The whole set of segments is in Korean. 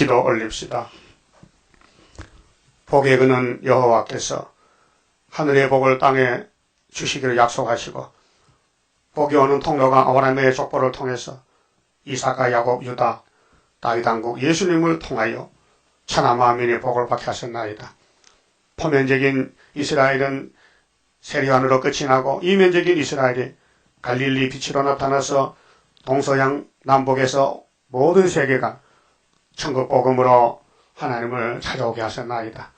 기도 올립시다. 복의 근은 여호와께서 하늘의 복을 땅에 주시기를 약속하시고 복이 오는 통로가 아브라함의 족보를 통해서 이삭과 야곱, 유다, 다윗 왕국 예수님을 통하여 천하 만민의 복을 받게 하셨나이다. 포면적인 이스라엘은 세리안으로 끝이 나고 이면적인 이스라엘이 갈릴리 빛으로 나타나서 동서양 남북에서 모든 세계가 천국 복음으로 하나님을 찾아오게 하셨나이다.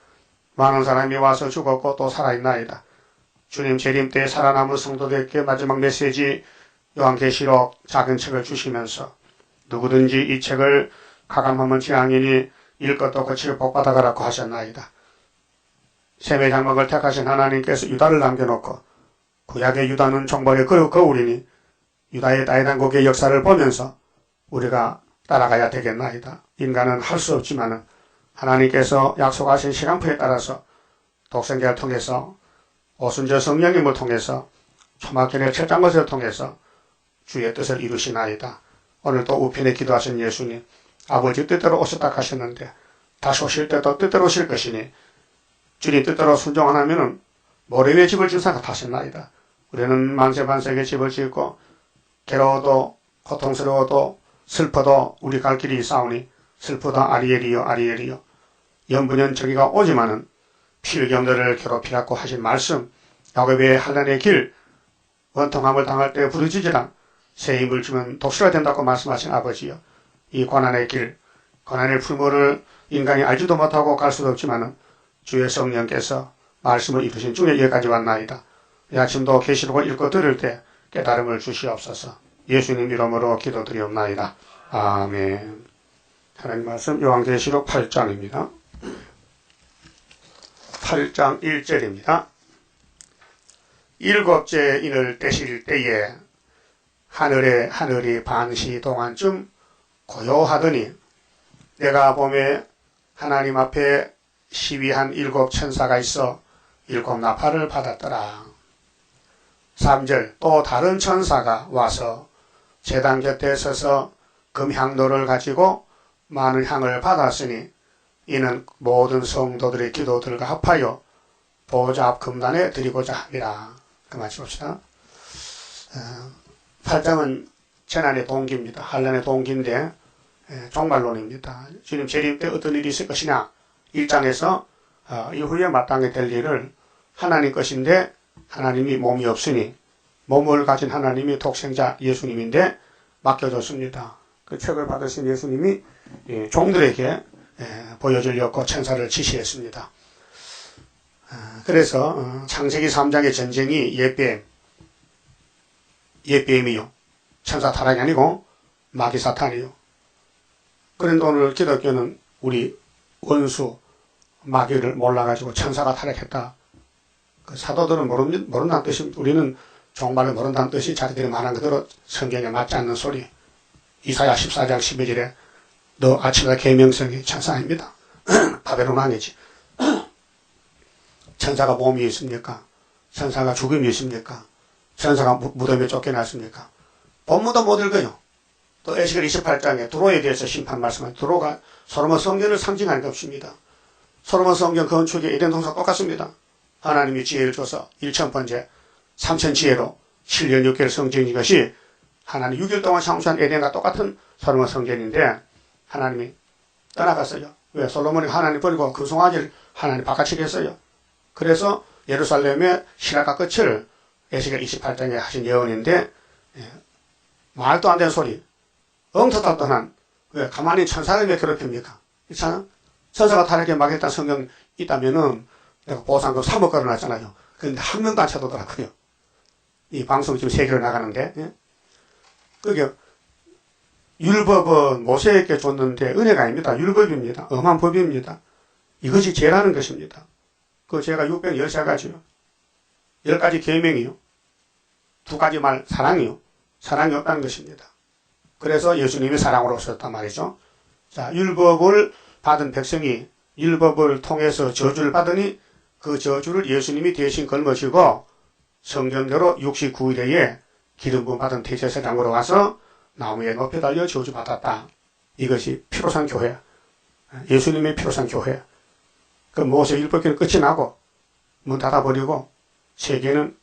많은 사람이 와서 죽었고 또 살아있나이다. 주님 재림 때 살아남은 성도들에게 마지막 메시지 요한계시록 작은 책을 주시면서 누구든지 이 책을 가감하면 지향이니 읽것도 그치고 복받아가라고 하셨나이다. 셈의 장막을 택하신 하나님께서 유다를 남겨놓고 구약의 유다는 종벌의 거울이니 유다의 다윗왕국의 역사를 보면서 우리가 따라가야 되겠나이다. 인간은 할 수 없지만 하나님께서 약속하신 시간표에 따라서 독생자를 통해서 오순절 성령님을 통해서 초막절의 첫 장것을 통해서 주의 뜻을 이루시나이다. 오늘도 우편에 기도하신 예수님, 아버지 뜻대로 오셨다 하셨는데 다시 오실 때도 뜻대로 오실 것이니 주님 뜻대로 순종 안 하면은 모래 위에 집을 지은 사람과 하셨나이다. 우리는 만세반세에 집을 짓고 괴로워도 고통스러워도 슬퍼도 우리 갈 길이 있사오니 슬프다 아리엘이여 아리엘이여 연분연 저기가 오지만은 필경들을 괴롭히라고 하신 말씀 야곱의 한란의 길 원통함을 당할 때 부르짖으라 새 힘을 주면 독수가 된다고 말씀하신 아버지여 이 고난의 길 고난의 풀무를 인간이 알지도 못하고 갈 수도 없지만은 주의 성령께서 말씀을 이루신 중에 여기까지 왔나이다. 이 아침도 계시록을 읽고 들을 때 깨달음을 주시옵소서. 예수님 이름으로 기도드리옵나이다. 아멘. 하나님 말씀 요한계시록 8장입니다. 8장 1절입니다. 일곱째 인을 떼실 때에 하늘이 반시 동안쯤 고요하더니 내가 보매 하나님 앞에 시위한 일곱 천사가 있어 일곱 나팔을 받았더라. 3절 또 다른 천사가 와서 제단 곁에 서서 금향로를 가지고 많은 향을 받았으니 이는 모든 성도들의 기도들과 합하여 보좌 앞 금단에 드리고자 함이라. 그만 봅시다. 8장은 재난의 동기입니다. 환난의 동기인데 종말론입니다. 주님 재림 때 어떤 일이 있을 것이냐. 1장에서 이후에 마땅히 될 일을 하나님 것인데 하나님이 몸이 없으니 몸을 가진 하나님이 독생자 예수님인데 맡겨줬습니다. 그 책을 받으신 예수님이 종들에게 보여주려고 천사를 지시했습니다. 그래서 창세기 3장의 전쟁이 옛뱀이요 천사 타락이 아니고 마귀 사탄이요. 그런데 오늘 기독교는 우리 원수 마귀를 몰라가지고 천사가 타락했다. 그 사도들은 모른다는 뜻입니다. 우리는 종말을 모른다는 뜻이 자기들이 말한 그대로 성경에 맞지 않는 소리. 이사야 14장 12절에 너 아침과 계명성이 천사 아닙니다. 바벨론 왕이지. 천사가 몸이 있습니까? 천사가 죽음이 있습니까? 천사가 무덤에 쫓겨났습니까? 본문도 못 읽어요. 또 에스겔 28장에 두로에 대해서 심판 말씀하는 두로가 솔로몬 성전을 상징하는 것입니다. 솔로몬 성전 건축에 에덴 동산 똑같습니다. 하나님이 지혜를 줘서 1000번째 3000지혜로 7년 6개월 성전인 것이 하나님 6일 동안 창조한 에덴과 똑같은 솔로몬 성전인데 하나님이 떠나갔어요. 왜? 솔로몬이 하나님 버리고 금송아지를 하나님 바꿔치기 했어요. 그래서 예루살렘의 신학과 끝을 에스겔 28장에 하신 예언인데 말도 안 되는 소리 엉터따떠한 왜 가만히 천사를 왜 괴롭힙니까? 그렇잖아? 천사가 타락에 막했다는 성경 있다면은 내가 보상금 3억 걸어놨잖아요. 그런데 한 명도 안 찾아오더라고요. 이 방송 지금 세계로 나가는데 그게 율법은 모세에게 줬는데 은혜가 아닙니다. 율법입니다. 엄한 법입니다. 이것이 죄라는 것입니다. 그 죄가 613가지요. 10가지 계명이요. 2가지 말 사랑이요. 사랑이 없다는 것입니다. 그래서 예수님이 사랑으로 오셨단 말이죠. 자, 율법을 받은 백성이 율법을 통해서 저주를 받으니 그 저주를 예수님이 대신 걸머시고 성경대로 69일에 기름 부음 받은 대제사장으로 와서 나무에 높이 달려 저주받았다. 이것이 피로산 교회. 예수님의 피로 산 교회. 그 모세 율법교는 끝이 나고 문 닫아버리고 세계는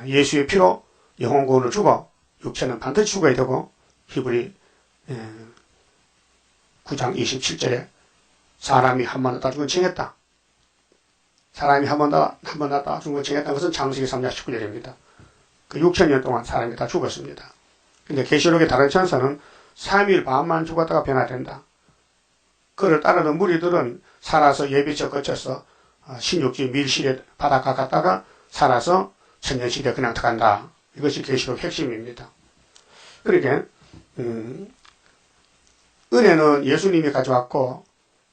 예수의 피로 영혼 구원을 주고 육체는 반드시 죽어야 되고 히브리 9장 27절에 사람이 한 번 다 죽은 칭했다. 사람이 한 번 다 죽은 걸 칭했다는 것은 창세기 3장 19절입니다. 그 6천년 동안 사람이 다 죽었습니다. 근데 계시록의 다른 천사는 3일 반만 죽었다가 변화된다. 그를 따르는 무리들은 살아서 예비처 거쳐서 신육지 밀실에 바닷가 갔다가 살아서 천년시대 그냥 들어간다. 이것이 계시록 핵심입니다. 그러니까 은혜는 예수님이 가져왔고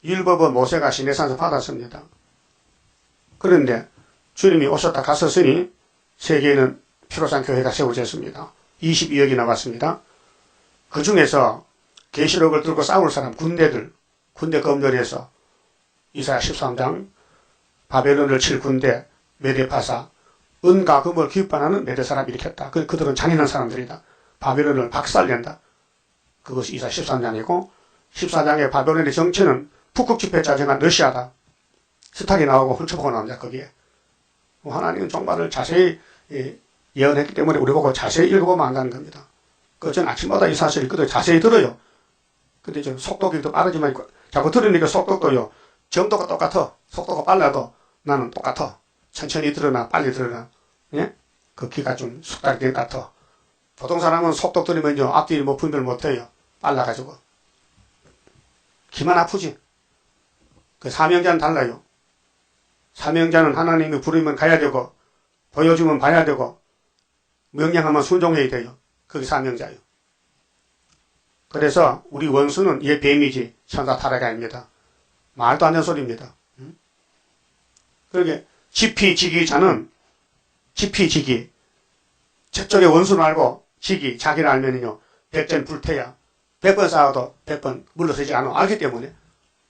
율법은 모세가 시내산에서 받았습니다. 그런데 주님이 오셨다 갔었으니 세계에는 피로산 교회가 세워졌습니다. 22억이 나왔습니다. 그 중에서 계시록을 들고 싸울 사람 군대 검열해서 이사야 13장 바벨론을 칠 군대 메데파사 은과 금을 기업반하는 메데 사람이 일으켰다. 그들은 잔인한 사람들이다. 바벨론을 박살낸다. 그것이 이사야 13장이고 14장의 바벨론의 정체는 북극집회 짜증한 러시아다. 스탁이 나오고 훑어보고 나옵니다. 거기에 하나님은 종말을 자세히 예언했기 때문에 우리 보고 자세히 읽어보면 안다는 겁니다. 전 아침마다 이 사실을 자세히 들어요. 근데 좀 속도가 더 빠르지만 자꾸 들으니까 속도도요. 정도가 똑같아. 속도가 빨라도 나는 똑같아. 천천히 들으나 빨리 들으나 예? 그 귀가 좀 숙달이 된 것 같아. 보통 사람은 속도 들으면요. 앞뒤 분별 못해요. 빨라가지고. 귀만 아프지. 그 사명자는 달라요. 사명자는 하나님이 부르면 가야 되고 보여주면 봐야 되고 명령하면 순종해야 돼요. 그게 사명자예요. 그래서 우리 원수는 얘 뱀이지 천사 타락이 아닙니다. 말도 안 되는 소리입니다. 그러게 지피지기자는 지피지기 저쪽에 원수를 알고 지기 자기를 알면요 100전 불태야 100번 싸워도 100번 물러서지 않아. 알기 때문에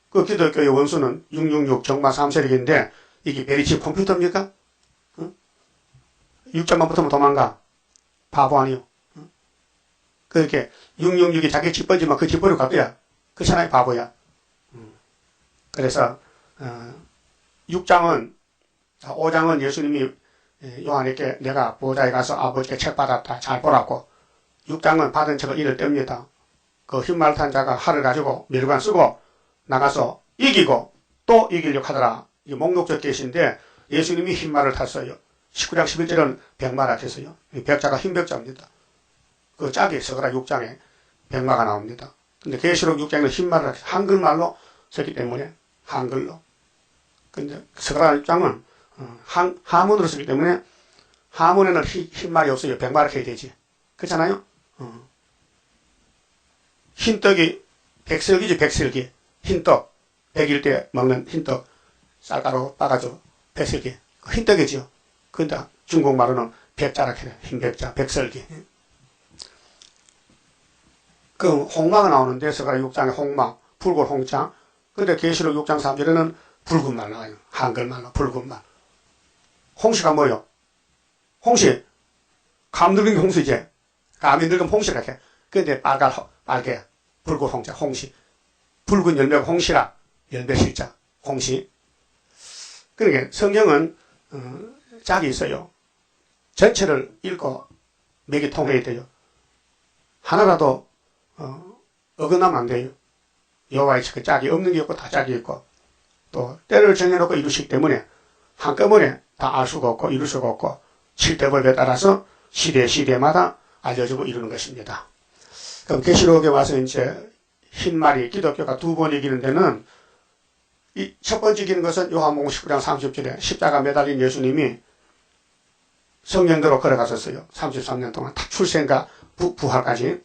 그 기독교의 원수는 666 정마 3세력인데 이게 베리치 컴퓨터입니까? 6점만 붙으면 도망가. 바보 아니요. 그렇게 666이 자기 집 번지면 그 집 버리고 갈 거야. 그 사람이 바보야. 그래서 6장은 5장은 예수님이 요한에게 내가 보좌에 가서 아버지께 책 받았다. 잘 보라고. 6장은 받은 책을 이를 뗍니다. 그 흰말 탄 자가 활을 가지고 멸관 쓰고 나가서 이기고 또 이기려고 하더라. 이게 목록적 계시인데 예수님이 흰말을 탔어요. 19장 11절은 백마라 했어요. 백자가 흰백자입니다. 그 짝이 서가라 6장에 백마가 나옵니다. 근데 계시록 6장에는 흰말을 한글말로 썼기 때문에 한글로. 근데 서가라 6장은 하문으로 쓰기 때문에 하문에는 흰말이 없어요. 백마를 해야 되지. 그렇잖아요? 흰떡이 백설기지 백설기. 흰떡. 100일 때 먹는 흰떡. 쌀가루 빠가지고 백설기. 흰떡이지요. 근데 중국말로는 백자라 해요. 흰백자, 백설기. 그 홍마가 나오는데 서가라 6장에 홍마, 붉은 홍자. 근데 계시록 6장 3절에는 붉은 말 나와요. 한글말로 붉은 말. 홍시가 뭐요? 홍시. 감 늙은 게 홍시지. 감이 늙으면 홍시라 해. 근데 빨개. 붉은 홍자, 홍시. 붉은 열매가 홍시라. 열매 실자. 홍시. 그러니까 성경은 짝이 있어요. 전체를 읽고 맥이 통해야 돼요. 하나라도 어긋나면 안 돼요. 여호와의 그 짝이 없는 게 없고 다 짝이 있고 또 때를 정해놓고 이루시기 때문에 한꺼번에 다 알 수가 없고 이룰 수가 없고 칠대법에 따라서 시대마다 알려주고 이루는 것입니다. 그럼 계시록에 와서 이제 흰말이 기독교가 두 번 이기는 데는 이 첫 번째 이기는 것은 요한복음 19장 30절에 십자가 매달린 예수님이 성령대로 걸어갔었어요. 33년 동안 다 출생과 부활까지.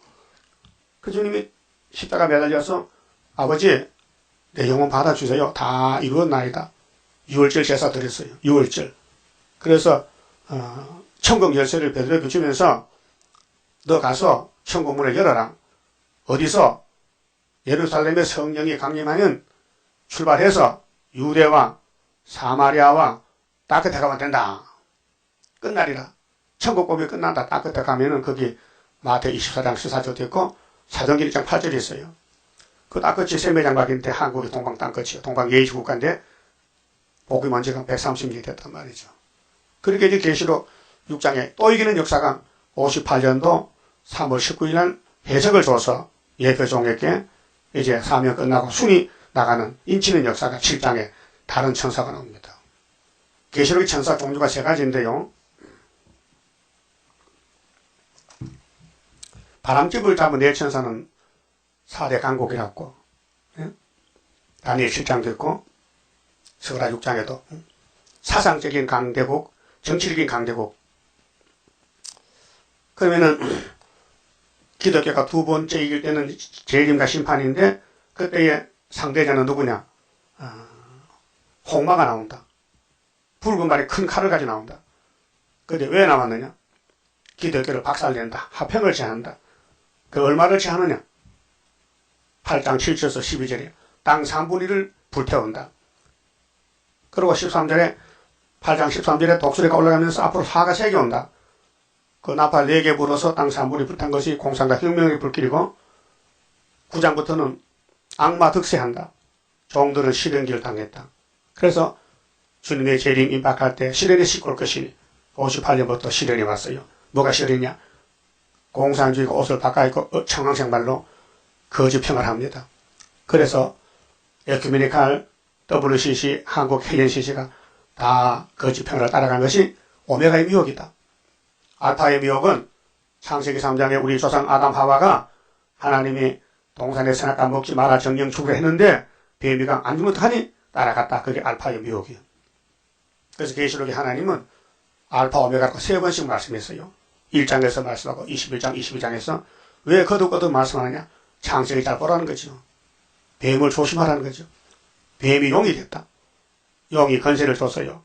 그 주님이 십자가 매달려서 아버지 내 영혼 받아주세요. 다 이루었나이다. 6월절 제사 드렸어요. 6월절. 그래서 천국 열쇠를 베드로에게 주면서 너 가서 천국 문을 열어라. 어디서? 예루살렘의 성령이 강림하면 출발해서 유대와 사마리아와 딱 끝에 가면 된다. 끝날이라. 천국 복음이 끝난다. 딱 끝에 가면은 거기 마태 24장 14절도 있고 사도행전 1장 8절이 있어요. 그 땅끝이 세매장각인데 한국이 동방 땅끝이요. 동방 예의지국가인데 복위 먼지가 130년 됐단 말이죠. 그렇게 이제 계시록 6장에 또 이기는 역사가 58년도 3월 19일 날 해석을 줘서 예표종에게 이제 사명 끝나고 순이 나가는 인치는 역사가 7장에 다른 천사가 나옵니다. 계시록의 천사 종류가 세 가지인데요. 바람집을 잡은 네 천사는 4대 강국이라고, 다니엘 7장도 있고 스가랴 6장에도 사상적인 강대국, 정치적인 강대국. 그러면은 기독교가 두 번째 이길 때는 재림과 심판인데 그때의 상대자는 누구냐? 홍마가 나온다. 붉은 발에 큰 칼을 가지고 나온다. 근데 왜 나왔느냐? 기독교를 박살낸다. 화평을 제한다. 그 얼마를 제하느냐? 8장 7절에서 12절에 땅 3분의 1을 불태운다. 그리고 13절에 8장 13절에 독수리가 올라가면서 앞으로 화가 색이 온다. 그 나팔 4개 불어서 땅 3분이 불탄 것이 공산과 혁명의 불길이고 9장부터는 악마 득세한다. 종들은 시련기를 당했다. 그래서 주님의 재림 임박할 때 시련이 씻고 것이니 58년부터 시련이 왔어요. 뭐가 시련이냐? 공산주의가 옷을 바꿔입고 청황생말로 거짓 평을 합니다. 그래서 에큐메니칼, WCC, 한국 해연CC가 다 거짓 평을 따라간 것이 오메가의 미혹이다. 알파의 미혹은 창세기 3장에 우리 조상 아담 하와가 하나님이 동산의 선악과 먹지 마라 정령 주기로 했는데 뱀이가 안 주면 어떡하니? 따라갔다. 그게 알파의 미혹이에요. 그래서 계시록에 하나님은 알파 오메가라고 3번씩 말씀했어요. 1장에서 말씀하고 21장, 22장에서 왜 거듭거듭 말씀하느냐? 창세기 잘 보라는 거죠. 뱀을 조심하라는 거죠. 뱀이 용이 됐다. 용이 건세를 줬어요.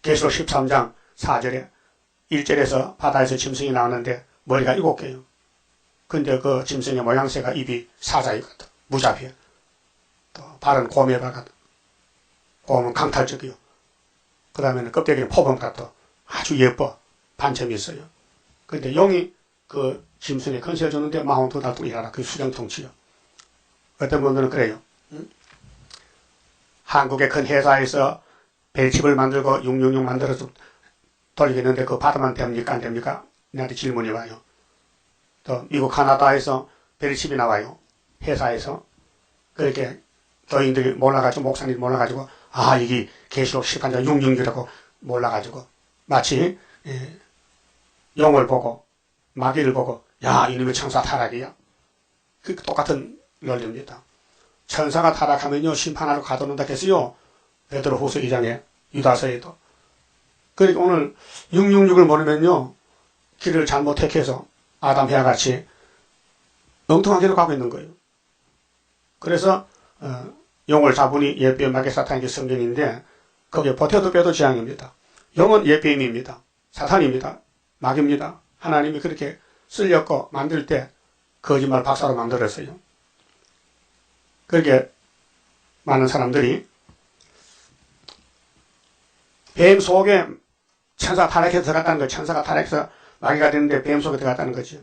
계시록 13장 4절에 1절에서 바다에서 짐승이 나오는데 머리가 7개요. 근데 그 짐승의 모양새가 입이 사자이거든. 무자비해. 또 발은 곰의 발 같아. 곰은 강탈적이요. 그 다음에는 껍데기는 포범 같아. 아주 예뻐. 반점이 있어요. 근데 용이 그 짐승의 건세를 줬는데 42달 동안 일하라. 그게 수령통치요. 어떤 분들은 그래요. 한국의 큰 회사에서 벨칩을 만들고 666 만들어서 돌리겠는데 그거 받으면 됩니까? 안 됩니까? 나한테 질문이 와요. 또 미국 카나다에서 벨칩이 나와요. 회사에서. 그렇게 교인들이 몰라가지고 목사님이 몰라가지고 이게 계시록 10간장 666이라고 몰라가지고 마치 용을 보고 마귀를 보고 야 이놈의 천사 타락이야. 그 똑같은 논리입니다. 천사가 타락하면요 심판하러 가둬놓는다 했어요. 베드로후서 2장에 유다서에도. 그러니까 오늘 666을 모르면요 길을 잘못 택해서 아담 해와 같이 엉뚱한 길로 가고 있는 거예요. 그래서 용을 잡으니 옛뱀 마귀 사탄이 성경인데 거기에 버텨도 빼도 재앙입니다. 용은 옛뱀입니다. 사탄입니다. 마귀입니다. 하나님이 그렇게 쓸렸고 만들 때 거짓말 박사로 만들었어요. 그렇게 많은 사람들이 뱀 속에 천사 타락해서 들어갔다는 거예요. 천사가 타락해서 마귀가 됐는데 뱀 속에 들어갔다는 거죠.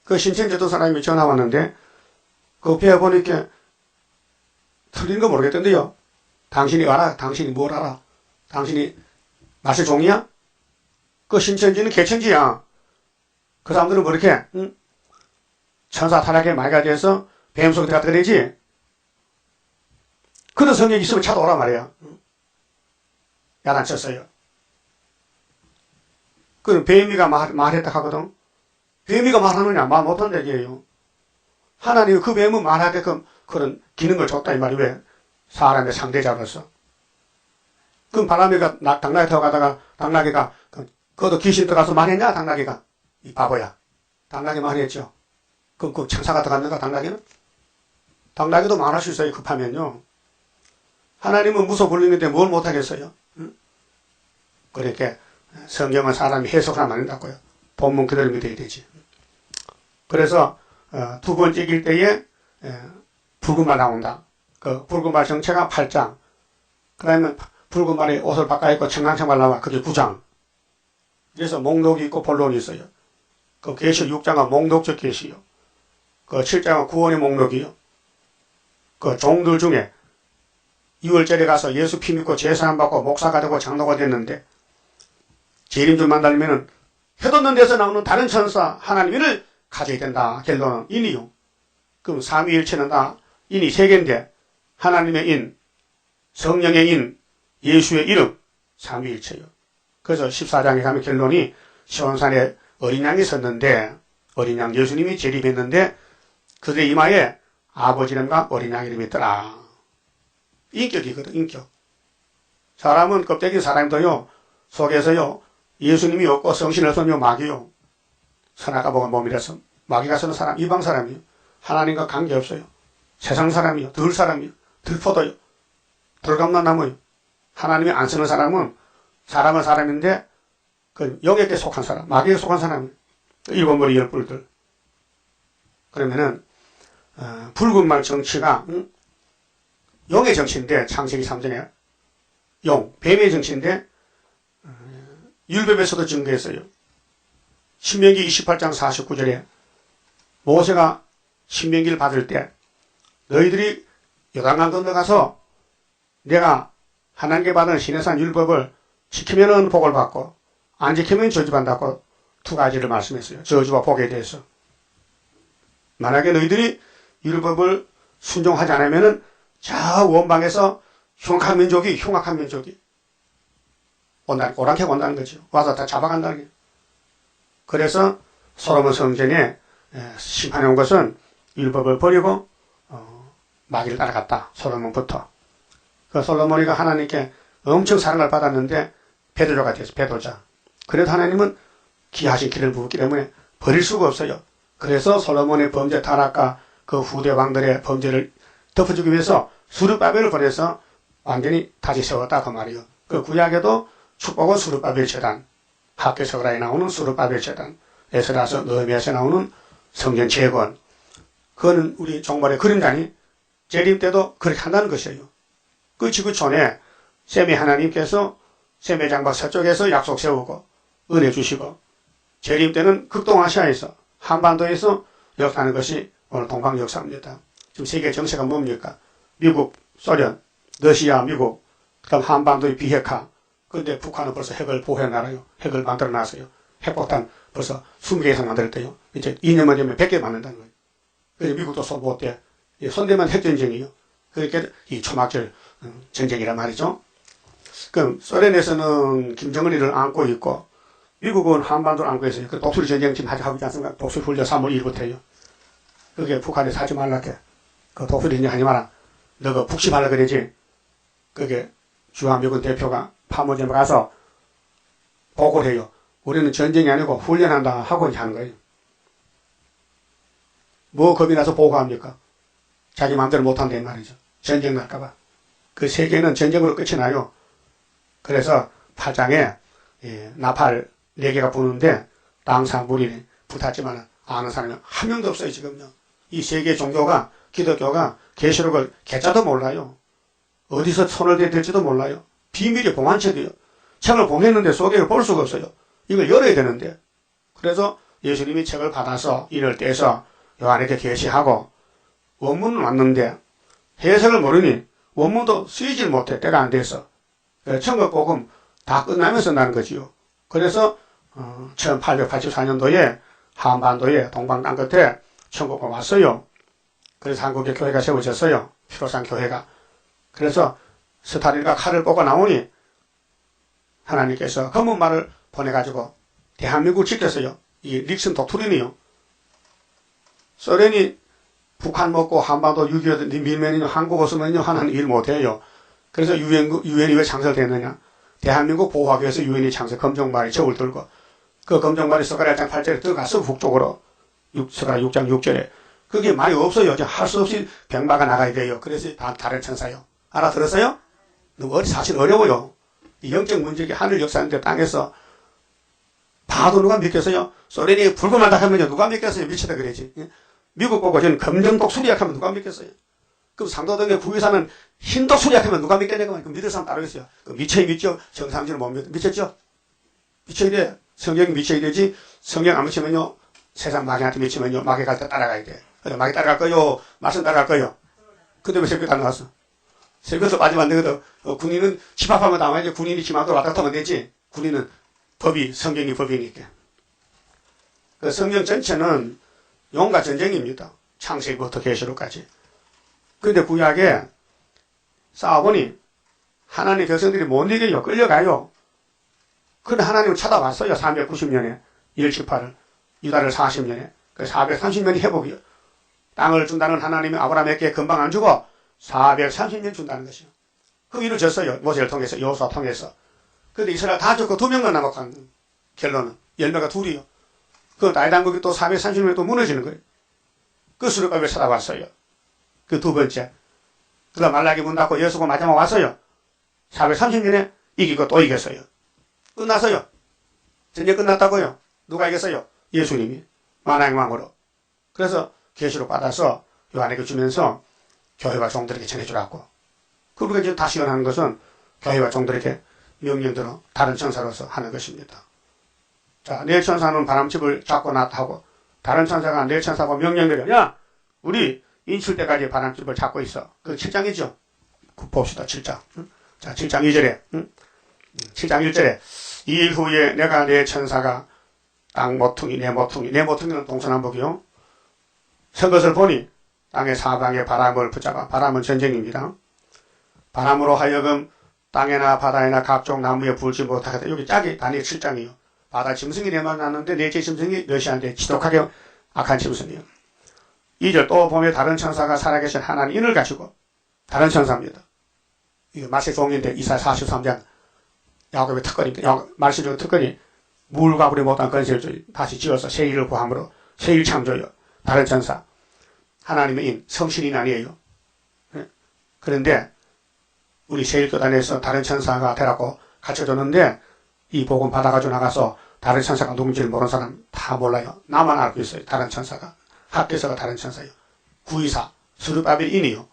그 신천지도 사람이 전화 왔는데 그 배워보니까 틀린 거 모르겠던데요. 당신이 알아? 당신이 뭘 알아? 당신이 맛의 종이야? 그 신천지는 개천지야. 그 사람들은 뭐 이렇게 천사 타락에 마귀가 돼서 뱀 속에 들어갔다 그러지? 그런 성경이 있으면 찾아오란 말이야. 야단쳤어요. 그럼 뱀이가 말했다 하거든. 뱀이가 말하느냐? 말 못한다 얘기예요. 하나님이 그 뱀은 말하게끔 그런 기능을 줬다 이 말이 왜? 사람의 상대자로서. 그럼 바람이가 당나귀 타고 가다가 당나귀가 그것도 귀신 들어가서 말했냐? 당나귀가. 이 바보야. 당나귀 말했죠. 그럼 그 천사가 들어갔는가 당나귀는? 당나귀도 말할 수 있어요. 급하면요. 하나님은 무소 불리는데 뭘 못하겠어요? 그렇게 성경은 사람이 해석하면 안 된다고요. 본문 그대로 믿어야 되지. 그래서 두 번째 길 때에 붉은 말 나온다. 그 붉은 말 정체가 8장. 그 다음에 붉은 말에 옷을 바꿔입고 청강청말 나와. 그게 9장. 그래서 목록이 있고 본론이 있어요. 그 계시 6장은 목록적 계시요. 그 7장 구원의 목록이요. 그 종들 중에 6월절에 가서 예수 피 믿고 제사함 받고 목사가 되고 장로가 됐는데 재림 좀 만나려면은 해돋는 데서 나오는 다른 천사 하나님을 가져야 된다. 결론은 인이요. 그럼 삼위일체는 다 인이 세 개인데 하나님의 인, 성령의 인, 예수의 이름 삼위일체요. 그래서 14장에 가면 결론이 시온산에 어린 양이 섰는데 어린 양 예수님이 재림했는데 그들의 이마에 아버지 이름과 어린 양 이름이 있더라. 인격이거든. 인격. 사람은 껍데기 사람도요 속에서요 예수님이 없고 성신 없으면 마귀요. 선악과 복은 몸이라서 마귀가 쓰는 사람 이방 사람이요. 하나님과 관계없어요. 세상 사람이요. 들 사람이요. 들포도요. 들감난 나무요. 하나님이 안 쓰는 사람은 사람은 사람인데 그 영에게 속한 사람, 마귀에 속한 사람이요. 일곱 머리 열 뿔들. 그러면은 붉은 말 정치가 용의 정치인데 창세기 3장에 용, 뱀의 정치인데 율법에서도 증거했어요. 신명기 28장 49절에 모세가 신명기를 받을 때 너희들이 요단강 건너가서 내가 하나님께 받은 시내산 율법을 지키면은 복을 받고 안 지키면 저주받는다고 두 가지를 말씀했어요. 저주와 복에 대해서. 만약에 너희들이 율법을 순종하지 않으면은 저 원방에서 흉악한 민족이 오랑캐 온다는 거죠. 와서 다 잡아간다는 거예요. 그래서 솔로몬 성전에 심판해 온 것은 율법을 버리고 마귀를 따라갔다. 솔로몬부터. 그 솔로몬이가 하나님께 엄청 사랑을 받았는데 배도자가 됐어요. 배도자. 그래도 하나님은 기하신 길을 부었기 때문에 버릴 수가 없어요. 그래서 솔로몬의 범죄 타락과 그 후대 왕들의 범죄를 덮어주기 위해서 수르바벨을 보내서 완전히 다시 세웠다 그 말이에요. 그 구약에도 축복은 수르바벨 제단, 학개서라에 나오는 수르바벨 제단, 에스라서 느헤미야서 나오는 성전 재건. 그거는 우리 종말의 그림자니 재림 때도 그렇게 한다는 것이에요. 그 지구촌에 셈의 하나님께서 셈의 장막 서쪽에서 약속 세우고 은혜 주시고 재림 때는 극동아시아에서 한반도에서 역사하는 것이 오늘 동방 역사입니다. 지금 세계 정세가 뭡니까? 미국, 소련, 러시아, 미국, 그다음 한반도의 비핵화. 그런데 북한은 벌써 핵을 보호해 놔요. 핵을 만들어 놨어요. 핵폭탄 벌써 20개 이상 만들었대요. 이제 2년만 되면 100개 만든다는 거예요. 그래서 미국도 쏘고 때 손대면 핵전쟁이요. 그러니까 이 초막절 전쟁이란 말이죠. 그럼 소련에서는 김정은이를 안고 있고 미국은 한반도를 안고 있어요. 그 독수리 전쟁 지금 하고 있지 않습니까? 독수리 훈련 3월 1일부터요. 그게 북한에서 하지 말라게. 그 독수리 전쟁 하지 마라. 너가 북심하려 그러지. 그게 주한미군 대표가 파모점에 가서 보고를 해요. 우리는 전쟁이 아니고 훈련한다 하고 하는 거예요. 뭐 겁이 나서 보고합니까? 자기 마음대로 못한다 이 말이죠. 전쟁 날까봐. 그 세계는 전쟁으로 끝이 나요. 그래서 8장에 나팔 4개가 부는데 땅사 물이 붙었지만 아는 사람이 한 명도 없어요 지금요. 이 세계 종교가 기독교가 계시록을 개자도 몰라요. 어디서 손을 대들지도 몰라요. 비밀이 봉안책이요. 책을 봉했는데 속에 볼 수가 없어요. 이걸 열어야 되는데. 그래서 예수님이 책을 받아서 이를 떼서 요한에게 계시하고 원문은 왔는데 해석을 모르니 원문도 쓰이질 못해. 때가 안 돼서. 천국복음 다 끝나면서 쓴다는 거지요. 그래서 1884년도에 한반도에 동방 땅끝에 천국가 왔어요. 그래서 한국의 교회가 세워졌어요. 피로산 교회가. 그래서 스타린과 칼을 뽑아 나오니 하나님께서 검은 말을 보내가지고 대한민국을 지켰어요. 이 닉슨 독트린이요. 소련이 북한 먹고 한반도 6.25 밀면은요, 한국 없으면요, 하나는 일 못해요. 그래서 유엔이 왜 창설됐느냐? 대한민국 보호하기 위해서 유엔이 창설, 검정말이 적을 들고, 그 검정말이 서가랴 1장 8절에 들어가서 북쪽으로, 서가랴 6장 6절에. 그게 말이 없어요. 할 수 없이 병마가 나가야 돼요. 그래서 다 다른 천사요. 알아들었어요? 사실 어려워요. 이 영적 문제가 하늘 역사인데 땅에서 봐도 누가 믿겠어요? 소련이 불고만다 하면요, 누가 믿겠어요? 미치다 그러지. 미국 보고 저는 검정 독수리약 하면 누가 믿겠어요? 그럼 상도동에 구의사는 흰 독수리약 하면 누가 믿겠냐고. 믿을 사람 따로 있어요. 미쳐야 믿죠? 정상적으로 못 믿어. 미쳤죠? 미쳐야 돼. 성경이 미쳐야 되지. 성경 안 미치면요, 세상 마귀한테 미치면요, 마귀 갈 때 따라가야 돼. 마귀 따라갈 거요? 말씀 따라갈 거요? 근데 왜 새벽에 다 나왔어? 새벽에서 빠지면 안 되거든. 군인은 집합하면 나와야지. 군인이 집합으로 왔다 갔다 하면 되지. 군인은 성경이 법이니까. 그 성경 전체는 용과 전쟁입니다. 창세기부터 계시록까지. 그런데 구약에 싸워보니 하나님 백성들이 못 이겨요. 끌려가요. 그런데 하나님은 찾아왔어요. 390년에 일지파를 유다를 40년에 그 430년이 회복이요. 땅을 준다는 하나님이 아브라함에게 금방 안 주고 430년 준다는 것이요. 그 일을 졌어요. 모세를 통해서 여호수아 통해서. 그런데 이스라엘 다 죽고 2명만 남았고 결론은 열매가 둘이요. 그 다이당국이 또 430년에 또 무너지는 거예요. 그 수르바벨 찾아왔어요. 그 두 번째. 그 다음 말라기 문 닫고 여수고 마지막 왔어요. 430년에 이기고 또 이겼어요. 끝났어요. 전쟁 끝났다고요. 누가 이겼어요? 예수님이 만왕의 왕으로. 그래서 계시록 받아서 요한에게 주면서 교회와 종들에게 전해주라고. 그리고 이제 다시 연하는 것은 교회와 종들에게 명령대로 다른 천사로서 하는 것입니다. 자, 네 천사는 바람집을 잡고 나타하고 다른 천사가 네 천사하고 명령대로 야 우리 인칠 때까지 바람집을 잡고 있어. 그 7장이죠. 봅시다. 7장. 자, 7장 2절에 7장 1절에 이 일 후에 내가 네 천사가 땅 모퉁이 내 모퉁이는 동서남북이요. 선 것을 보니 땅의 사방에 바람을 붙잡아. 바람은 전쟁입니다. 바람으로 하여금 땅에나 바다에나 각종 나무에 불지 못하게. 여기 짝이 다니엘 7장이요. 바다 짐승이 내만 났는데 넷째 짐승이 러시아인데 지독하게 악한 짐승이요. 2절 또 보면 다른 천사가 살아계신 하나님을 가지고 다른 천사입니다. 이거 말세 종인데 이사야 43장 야곱의 특권입니다. 말세 중 특권이 물과 불이 못한 건설을 다시 지어서 새 일을 구함으로 새 일 창조요. 다른 천사. 하나님의 인, 성신인 아니에요. 그런데 우리 세일교단에서 다른 천사가 되라고 가르쳐줬는데 이 복음 받아가지고 나가서 다른 천사가 누군지를 모르는 사람 다 몰라요. 나만 알고 있어요. 다른 천사가. 학교에서가 다른 천사요. 구이사, 스룹바벨 인이요.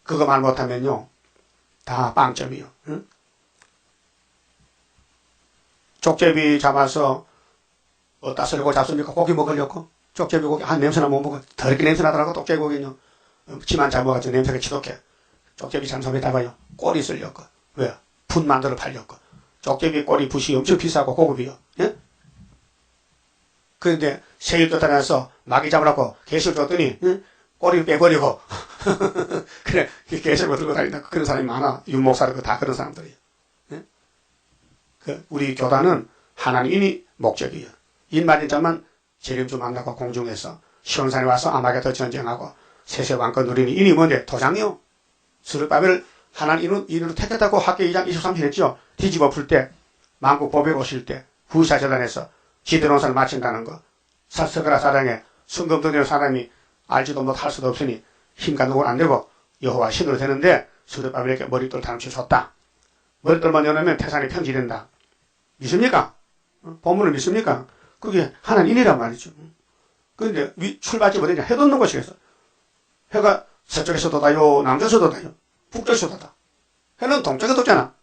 그거 말 못하면요. 다 빵점이요. 응? 족제비 잡아서 어디다 쓸고 잡습니까? 고기 먹으려고? 족제비 고기, 냄새나 못 먹어. 더럽게 냄새 나더라고, 족제비 고기는요. 지만 잘 먹어가지고 냄새가 지독해. 족제비 잠수에다가요. 꼬리 쓰려고. 왜? 붓 만들어 팔려고. 족제비 꼬리 붓이 엄청 비싸고 고급이요. 예? 그런데 세일교단에서 마귀 잡으라고 개실 줬더니 꼬리를 빼버리고 그래 개실을 들고 다닌다. 그런 사람이 많아. 윤목사도 다 그런 사람들이에요. 예? 우리 교단은 하나님이 목적이에요. 인마린 자만 재림주 만나고 공중에서 시온산에 와서 아마겟도 전쟁하고 세세왕권 누리는 인이 뭔데? 도장이요. 스룹바벨을 하나님 인으로 택했다고 학교 2장 23절 했죠. 뒤집어 풀 때 만국 보배 오실 때 후사 재단에서 지드론산을 마친다는 거. 사스가라 사장에 순금덩이는 사람이 알지도 못할 수도 없으니 힘과 누구는 안 되고 여호와 신으로 되는데 스룹바벨에게 머릿돌 다름치 줬다. 머릿돌만 열으면 태산이 평지된다. 믿습니까? 본문을 믿습니까? 그게 하나님이란 말이죠. 그런데 출발지 어디냐? 해 돋는 곳이겠어. 해가 서쪽에서 돋아요? 남쪽에서 돋아요? 북쪽에서 돋아. 해는 동쪽에 돋잖아.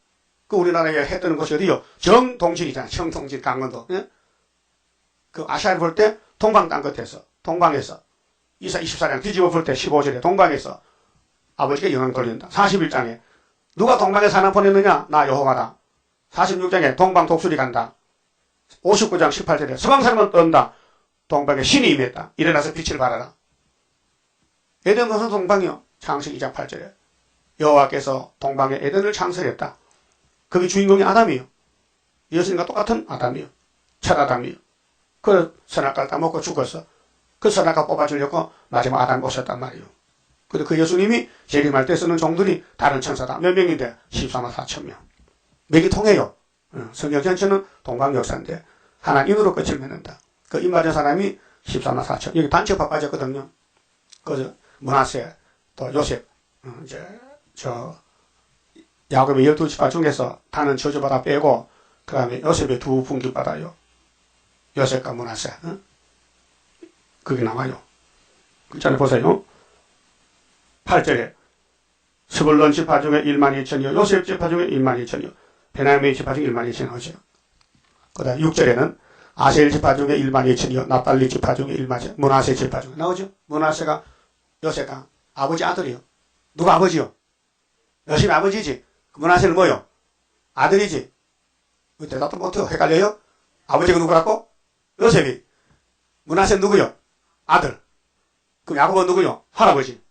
그 우리나라에 해 뜨는 곳이 어디요? 정동진이잖아. 정동진 강원도. 예? 그 아시아를 볼 때 동방 땅 끝에서 동방에서 이사 24장 뒤집어 볼 때 15절에 동방에서 아버지가 영광 돌린다. 41장에 누가 동방에 사람 보냈느냐? 나 여호와다. 46장에 동방 독수리 간다. 59장 18절에 서방사람은 떤다. 동방에 신이 임했다. 일어나서 빛을 발하라. 에덴 무슨 동방이요? 창세기 2장 8절에 여호와께서 동방에 에덴을 창설했다. 거기 주인공이 아담이요. 예수님과 똑같은 아담이요. 첫 아담이요. 그 선악과를 따먹고 죽었어. 그 선악과 뽑아주려고 마지막 아담이 오셨단 말이요. 근데 그 예수님이 재림할 때 쓰는 종들이 다른 천사다. 몇 명인데? 14만 4천 명. 맥이 통해요. 성경 전체는 동방 역사인데 하나님으로 끝을 맺는다. 그 입맞은 사람이 14만 4천. 여기 단체파 빠졌거든요. 그 문하세 또 요셉 이제 야곱의 12지파 중에서 다는 저주받아 빼고 그 다음에 요셉의 두 분기 받아요. 요셉과 문하세. 그게 나와요. 글자를 보세요. 8절에 스불론 지파 중에 1만 2천이요. 요셉 지파 중에 1만 2천이요. 베냐민 지파 중에 1만 2천 나오죠. 그 다음 6절에는 아셀 지파 중에 1만 2천이요. 납달리 지파 중에 1만 2천. 문하세 지파 중에 나오죠. 문하세가 요셉강 아버지 아들이요. 누가 아버지요? 요셉이 아버지지. 문하세는 뭐요? 아들이지. 대답도 못해요. 헷갈려요? 아버지가 누구라고? 요셉이. 문하세는 누구요? 아들. 그럼 야곱은 누구요? 할아버지.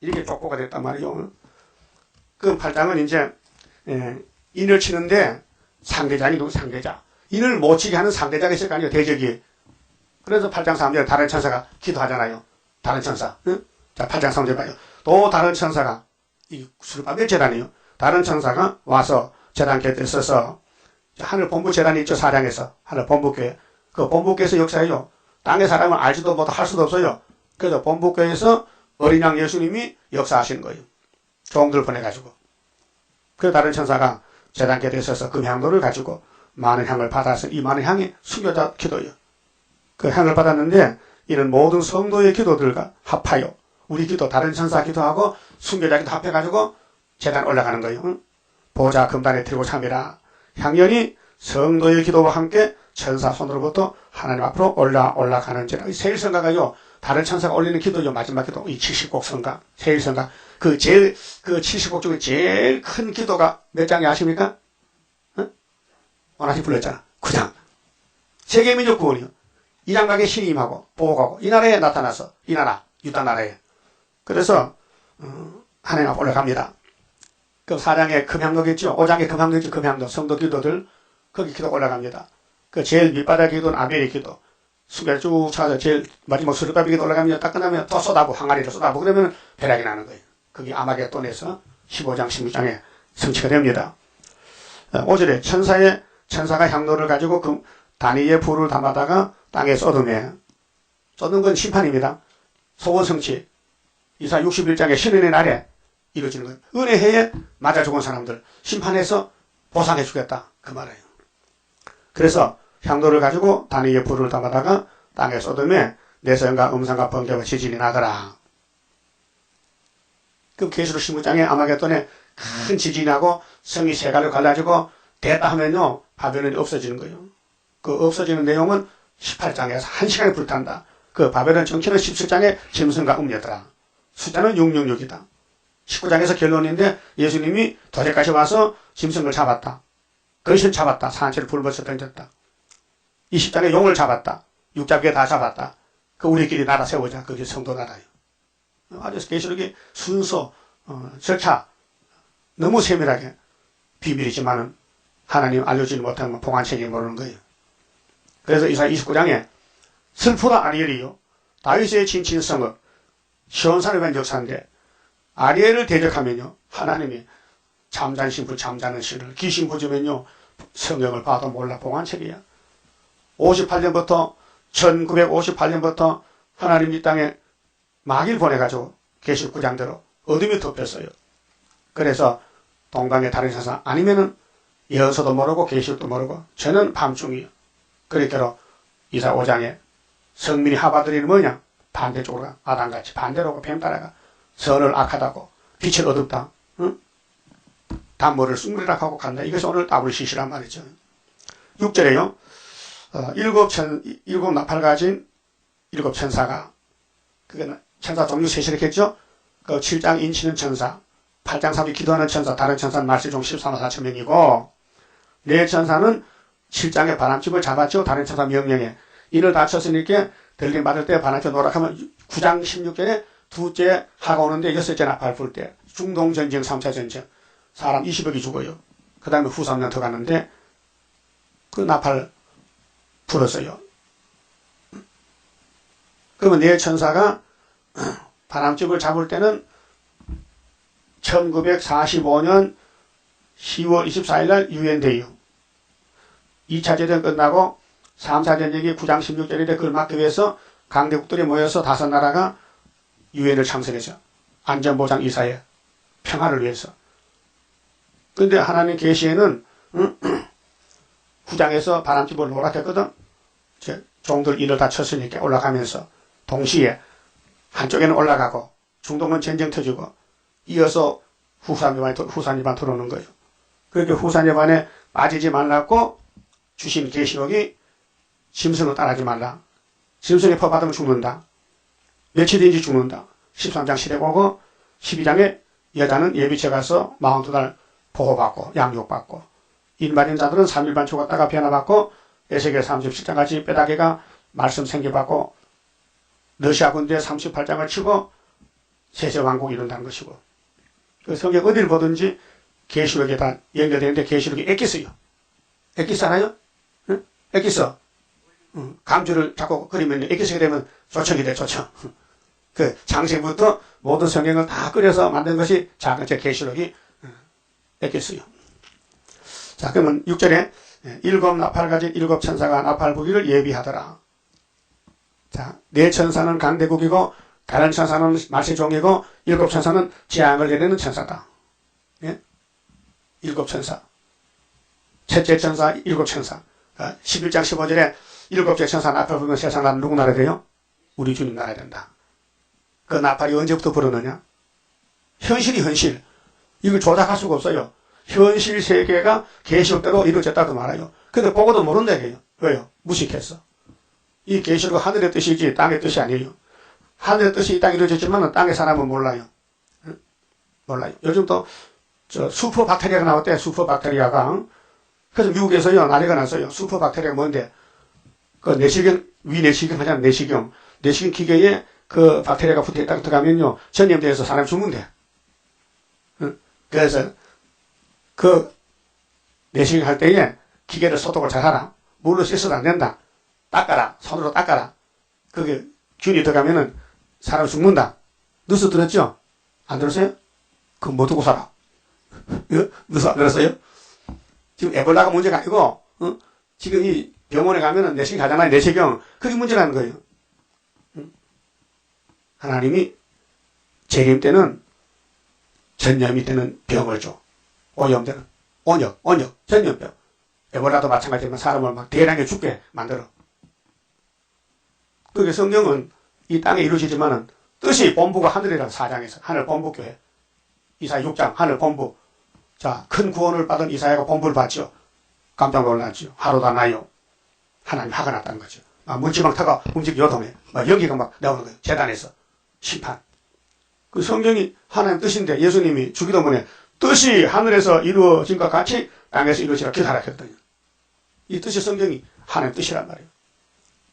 이렇게 족보가 됐단 말이에요. 그 8장은 이제 인을 치는데 상대장이 누구? 상대자. 인을 못 치게 하는 상대자가 있을 거 아니에요. 대적이. 그래서 8장 3절 다른 천사가 기도하잖아요. 다른 천사. 응? 자, 8장 3절 봐요. 또 다른 천사가 이 수르바벨 제단이요. 다른 천사가 와서 제단 곁에 서서 하늘 본부 제단이 있죠. 사장에서 하늘 본부교회. 그 본부교회에서 역사해요. 땅의 사람은 알지도 못하고 할 수도 없어요. 그래서 본부교회에서 어린 양 예수님이 역사하시는 거예요. 종들 보내가지고. 그 다른 천사가 제단 곁에 서서 금향도를 가지고 많은 향을 받아서 이 많은 향이 순교자 기도예요. 그 향을 받았는데 이는 모든 성도의 기도들과 합하여 우리 기도 다른 천사 기도하고 순교자 기도 합해가지고 제단 올라가는 거예요. 응? 보좌 금단에 들고 참이라 향연이 성도의 기도와 함께 천사 손으로부터 하나님 앞으로 올라가는지라. 이 세일성가가요. 다른 천사가 올리는 기도죠. 마지막 기도. 이 70곡 성가. 세일성가. 그 70곡 중에 제일 큰 기도가 몇 장이 아십니까? 응? 원하시 불렀잖아. 9장. 세계 민족 구원이요. 이 장각에 신이 임하고 보호하고 이 나라에 나타나서 이 나라 유다 나라에. 그래서 하나님 앞 올라갑니다. 그 4장에 금향도가 있죠. 5장에 금향도 있죠. 금향도 성도 기도들 거기 기도 올라갑니다. 그 제일 밑바닥 기도는 아벨의 기도. 순간에 쭉 찾아서 제일 마지막 수르바벨 기도 올라가면 딱 끝나면 또 쏟아부 항아리를 쏟아부 그러면 벼락이 나는 거예요. 그게 아마겟돈에서 15장 16장에 성취가 됩니다. 5절에 천사가 향로를 가지고 그 단위의 불을 담아다가 땅에 쏟음에 쏟는 건 심판입니다. 소원 성취. 이사 61장의 신은의 날에 이루어지는 거예요. 은혜해에 맞아 죽은 사람들 심판해서 보상해 주겠다 그 말이에요. 그래서 향로를 가지고 단위의 불을 담아다가 땅에 쏟음에 내성과 음성과 번개와 지진이 나더라. 그럼 계시록 19장에 아마겟돈에 큰 지진이 나고 성이 세 갈로 갈라지고 됐다 하면요 바벨론이 없어지는 거예요. 그 없어지는 내용은 18장에서 1시간이 불탄다. 그 바벨론 정치는 17장에 짐승과 음녀더라. 숫자는 666이다. 19장에서 결론인데 예수님이 도제까지 와서 짐승을 잡았다. 거신 잡았다. 산채를 불벗어 던졌다. 20장에 용을 잡았다. 육잡이에 다 잡았다. 그 우리끼리 나라 세우자. 그게 성도 나라예요. 아주 계시록이 순서, 절차 너무 세밀하게 비밀이지만은 하나님 알려주지 못하면 봉한 책임을 모르는 거예요. 그래서 이사야 29장에 슬프다 아리엘이요. 다윗의 진친성읍 시온산에 간 역사인데 아리엘을 대적하면요 하나님이 잠잔 신부 잠자는 신을 귀신 부주면요 성경을 봐도 몰라 봉한 책이야. 58년부터 1958년부터 하나님 이 땅에 마귀를 보내가지고 계시록 9장대로 어둠이 덮였어요. 그래서 동방의 다른 세상 아니면은 여서도 모르고 계시록도 모르고 저는 밤중이요. 그러니까 이사 5장에 성민이 하바들이 뭐냐 반대쪽으로 가 아담같이 반대로 오고 뱀 따라가 선을 악하다고 빛을 어둡다. 응? 단모를 숭리라 하고 간다. 이것이 오늘 WCC란 말이죠. 6절에요. 일곱 나팔 가진 일곱 천사가 그게 천사 종류 셋이렇게 했죠. 그 7장 인치는 천사 8장 3이 기도하는 천사 다른 천사는 말세종 14만 4천 명이고 네 천사는 7장에 바람집을 잡았죠. 다른 천사 명령에 이를 다쳤으니까 들림 받을 때 바람집 노락하면 9장 16절에 두째 하가 오는데 여섯째 나팔 불 때 중동전쟁 3차 전쟁 사람 20억이 죽어요. 그 다음에 후 3년 더 갔는데 그 나팔 불었어요. 그러면 네 천사가 바람집을 잡을 때는 1945년 10월 24일 날 유엔돼요. 2차 전쟁 끝나고 3차 전쟁이 9장 16절인데 그걸 막기 위해서 강대국들이 모여서 다섯 나라가 유엔을 창설해서 안전보장 이사회 평화를 위해서. 그런데 하나님 계시에는 9장에서 바람집을 노락했거든. 종들 일을 다 쳤으니까 올라가면서 동시에 한쪽에는 올라가고 중동은 전쟁 터지고 이어서 후산위반 들어오는 거예요. 그렇게 후산위반에 빠지지 말라고 주신 계시록이 짐승을 따라하지 말라. 짐승에 퍼받으면 죽는다. 며칠인지 죽는다. 13장 시대보고 12장에 여자는 예비체 가서 42달 보호받고 양육받고 일반인 자들은 3일반 죽었다가 변화받고 에스겔 37장까지 뼈다귀가 말씀 생겨받고 러시아 군대 38장을 치고 세세왕국이 이룬다는 것이고 그 성경 어디를 보든지 계시록에 다 연결되는데 계시록이 엑기스요. 엑기스 알아요? 응? 엑기스. 감주를 자꾸 그리면 엑기스가 되면 조청이 돼 조청. 그 장세부터 모든 성경을 다 끓여서 만든 것이 작은 제 계시록이 엑기스요. 자 그러면 6절에 일곱 나팔 가진 일곱 천사가 나팔 부기를 예비하더라. 자, 네 천사는 강대국이고 다른 천사는 말세종이고 일곱 천사는 재앙을 내리는 천사다. 예? 일곱 천사. 첫째 천사, 일곱 천사. 11장 15절에 일곱째 천사 나팔 불면 세상 나라는 누구 나라 돼요? 우리 주님 나라야 된다. 그 나팔이 언제부터 불었느냐? 현실이 현실. 이걸 조작할 수가 없어요. 현실 세계가 계시록대로 이루어졌다고 말해요. 근데 보고도 모른다 이게요. 왜요? 무식했어. 이 계시록은 하늘의 뜻이지 땅의 뜻이 아니에요. 하늘의 뜻이 이 땅에 이루어졌지만 땅의 사람은 몰라요. 몰라요. 요즘 또 슈퍼박테리아가 나왔대. 슈퍼박테리아가. 그래서 미국에서요 난리가 났어요. 슈퍼박테리아가 뭔데? 그 내시경 위내시경 하잖아. 내시경 기계에 그 박테리아가 붙어있다가 들어가면요 전염돼서 사람이 죽는데. 그래서 그 내시경 할 때에 기계를 소독을 잘하라. 물로 씻어도 안 된다. 닦아라. 손으로 닦아라. 그게 균이 들어가면은 사람 죽는다. 뉴스 들었죠? 안 들었어요? 그럼 뭐 두고 살아? 뉴스 안 들었어요? 지금 에볼라가 문제가 아니고 지금 이 병원에 가면은 내시경 하잖아요. 내시경. 그게 문제라는 거예요. 하나님이 재림 때는 전염이 되는 병을 줘. 오염되는 온역, 전염병. 에볼라도 마찬가지지만 사람을 막 대량에 죽게 만들어. 그게 성경은 이 땅에 이루어지지만은 뜻이 본부가 하늘이라는 4장에서 하늘 본부교회. 이사야 6장 하늘 본부. 자, 큰 구원을 받은 이사야가 본부를 받죠. 깜짝 놀랐죠. 하루도 나요. 하나님 화가 났다는 거죠. 문지방 타가 움직여 요동해. 연기가 막 나오는 거예요. 재단에서. 심판. 그 성경이 하나님 뜻인데 예수님이 주기도문에 뜻이 하늘에서 이루어진 것 같이 땅에서 이루어지라 기도하라 했거든요. 이 뜻이 성경이 하나님 뜻이란 말이에요.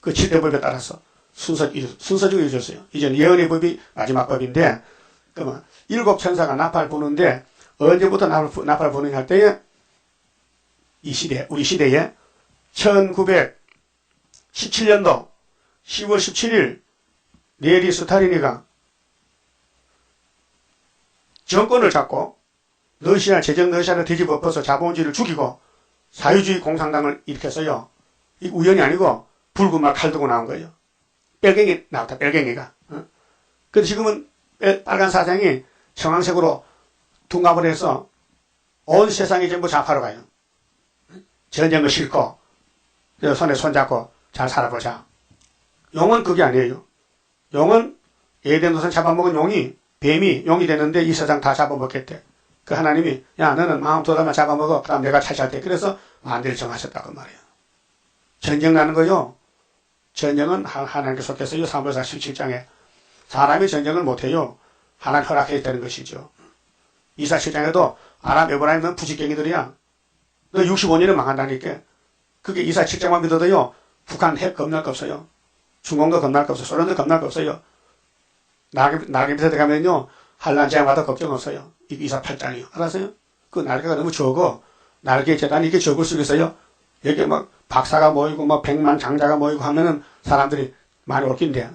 그 7대 법에 따라서 순서적으로 이루어졌어요. 이제는 예언의 법이 마지막 법인데 그러면 일곱 천사가 나팔 부는데 언제부터 나팔 부느냐 할 때에 이 시대, 우리 시대에 1917년도 10월 17일 네리 스탈린이가 정권을 잡고 제정 러시아를 뒤집어 엎어서 자본주의를 죽이고 사회주의 공산당을 일으켰어요. 이 우연이 아니고 붉은 말 칼 들고 나온 거예요. 뺄갱이 나왔다, 뺄갱이가. 근데 지금은 빨간 사장이 청황색으로 둔갑을 해서 온 세상이 전부 좌파로 가요. 전쟁을 싫고 손에 손잡고 잘 살아보자. 용은 그게 아니에요. 용은 에덴도선 잡아먹은 용이 뱀이 용이 되는데 이 세상 다 잡아먹겠대. 그 하나님이 야 너는 마음 돌아만 잡아먹어. 그다음 내가 차지할 때. 그래서 만대를 정하셨다고 말이에요. 전쟁 나는 거요. 전쟁은 하나님께 속해서요. 사무엘상 17장에 사람이 전쟁을 못해요. 하나님 허락해 있다는 것이죠. 이사 7장에도 아람 에브라임 넌 부직갱이들이야. 너 65년에 망한다니까. 그게 이사 7장만 믿어도요. 북한 핵 겁날 거 없어요. 중공도 겁날 거 없어요. 소련도 겁날 거 없어요. 날개 밑에 들어가면요. 한란 재앙마다 걱정 없어요. 이게 이사 8장이요. 알았어요? 그 날개가 너무 적어. 날개 재단이 이게 적을 수 있어요? 여기 막 박사가 모이고 막 100만 장자가 모이고 하면은 사람들이 많이 올 낀데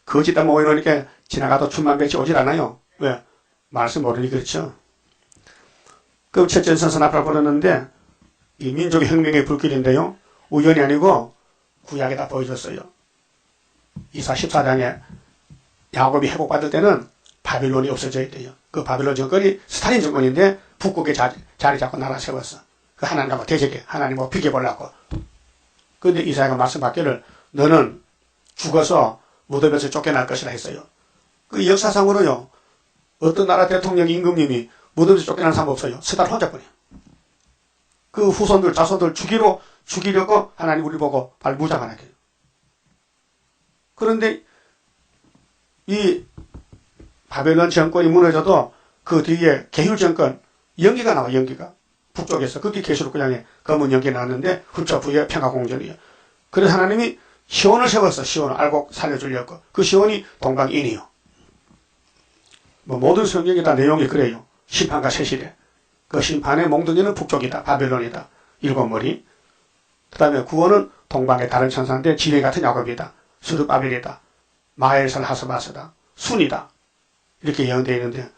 거짓다 모이니까 지나가도 천만배치 오질 않아요. 왜? 말씀 모르니 그렇죠. 그 첫째 선선 앞을 보냈는데 이 민족의 혁명의 불길인데요. 우연이 아니고 구약에다 보여줬어요. 이사 14장에 야곱이 회복받을 때는 바빌론이 없어져야 돼요. 그 바빌론 정권이 스탈린 정권인데 북극에 자리 잡고 나라 세웠어. 그 하나님과 대적해. 하나님과 비교보려고. 그런데 이사야가 말씀받기를 너는 죽어서 무덤에서 쫓겨날 것이라 했어요. 그 역사상으로요. 어떤 나라 대통령 임금님이 무덤에서 쫓겨난 사람 없어요. 스탈린 혼자뿐이에요. 그 후손들 자손들 죽이려고 하나님 우리 보고 발무장하게 해요. 그런데 이 바벨론 정권이 무너져도 그 뒤에 게휼 정권, 연기가 나와, 연기가. 북쪽에서. 그게 계시록구장에 검은 연기 나왔는데, 훌쩍 부의 평화공전이에요. 그래서 하나님이 시온을 세웠어. 시온을 알고 살려주려고. 그 시온이 동방인이요. 모든 성경이 다 내용이 그래요. 심판과 세실에. 그 심판의 몽둥이는 북쪽이다. 바벨론이다. 일곱 머리. 그 다음에 구원은 동방의 다른 천사인데 지뢰 같은 야곱이다. 스룹바벨이다. 마엘살 하스바스다. 순이다. 이렇게 예언되어 있는데